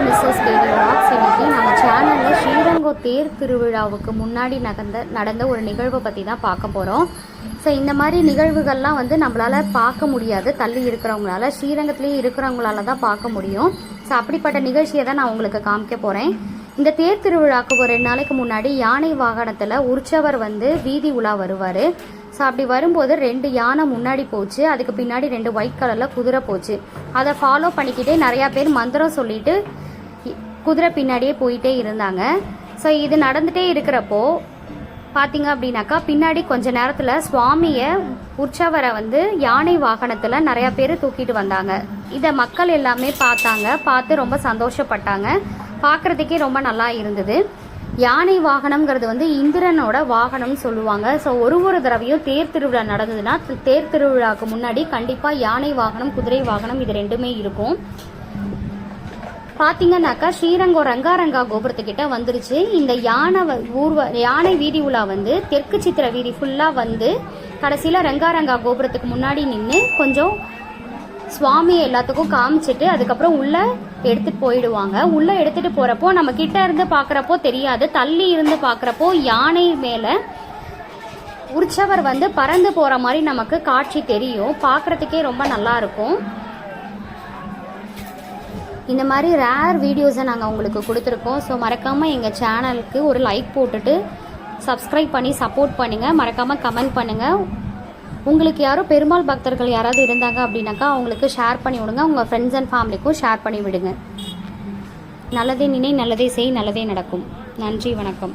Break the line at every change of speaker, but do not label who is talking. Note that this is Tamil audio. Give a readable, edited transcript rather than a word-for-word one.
மிஸ்ஸஸ் கேடி விலாக்ஸ். இன்னைக்கு நம்ம சேனலில் ஸ்ரீரங்கம் தேர் திருவிழாவுக்கு முன்னாடி நடந்த ஒரு நிகழ்வை பற்றி தான் பார்க்க போகிறோம். ஸோ இந்த மாதிரி நிகழ்வுகள்லாம் நம்மளால் பார்க்க முடியாது, தள்ளி இருக்கிறவங்களால, ஸ்ரீரங்கத்துலேயே இருக்கிறவங்களால தான் பார்க்க முடியும். ஸோ அப்படிப்பட்ட நிகழ்ச்சியை தான் நான் உங்களுக்கு காமிக்க போகிறேன். இந்த தேர் திருவிழாவுக்கு ஒரு 2 நாளைக்கு முன்னாடி யானை வாகனத்தில் உற்சவர் வீதி உலா வருவார். ஸோ அப்படி வரும்போது 2 யானை முன்னாடி போச்சு, அதுக்கு பின்னாடி 2 ஒயிட் கலரில் குதிரை போச்சு. அதை ஃபாலோ பண்ணிக்கிட்டே நிறையா பேர் மந்திரம் சொல்லிட்டு குதிரை பின்னாடியே போயிட்டே இருந்தாங்க. ஸோ இது நடந்துகிட்டே இருக்கிறப்போ பார்த்தீங்க அப்படின்னாக்கா பின்னாடி கொஞ்ச நேரத்தில் சுவாமியை உற்சவரை யானை வாகனத்தில் நிறையா பேர் தூக்கிட்டு வந்தாங்க. இதை மக்கள் எல்லாமே பார்த்து ரொம்ப சந்தோஷப்பட்டாங்க. பார்க்குறதுக்கே ரொம்ப நல்லா இருந்தது. யானை வாகனம்ங்கிறது இந்திரனோட வாகனம்னு சொல்லுவாங்க. ஸோ ஒரு தடவையும் தேர் திருவிழா நடந்ததுன்னா தேர் திருவிழாவுக்கு முன்னாடி கண்டிப்பாக யானை வாகனம், குதிரை வாகனம் இது 2மே இருக்கும். பார்த்தீங்கன்னாக்கா ஸ்ரீரங்கம் ரங்காரங்கா கோபுரத்துக்கிட்ட வந்துருச்சு. இந்த யானை வீதி உலா தெற்கு சித்திர வீதி ஃபுல்லாக கடைசியில் ரங்காரங்கா கோபுரத்துக்கு முன்னாடி நின்று கொஞ்சம் சுவாமியை எல்லாத்துக்கும் காமிச்சிட்டு அதுக்கப்புறம் உள்ளே எடுத்துகிட்டு போயிடுவாங்க. உள்ளே எடுத்துகிட்டு போகிறப்போ நம்ம கிட்ட இருந்து பார்க்குறப்போ தெரியாது, தள்ளி இருந்து பார்க்குறப்போ யானை மேலே உற்சவர் பறந்து போகிற மாதிரி நமக்கு காட்சி தெரியும். பார்க்குறதுக்கே ரொம்ப நல்லாயிருக்கும். இந்த மாதிரி ரேர் வீடியோஸை நாங்கள் உங்களுக்கு கொடுத்துருக்கோம். ஸோ மறக்காமல் எங்கள் சேனலுக்கு ஒரு லைக் போட்டுட்டு சப்ஸ்கிரைப் பண்ணி சப்போர்ட் பண்ணுங்கள். மறக்காமல் கமெண்ட் பண்ணுங்கள். உங்களுக்கு யாரும் பெருமாள் பக்தர்கள் யாராவது இருந்தாங்க அப்படின்னாக்கா அவங்களுக்கு ஷேர் பண்ணி விடுங்க. உங்கள் ஃப்ரெண்ட்ஸ் அண்ட் ஃபேமிலிக்கும் ஷேர் பண்ணி விடுங்க. நல்லதே நினை, நல்லதே செய், நல்லதே நடக்கும். நன்றி, வணக்கம்.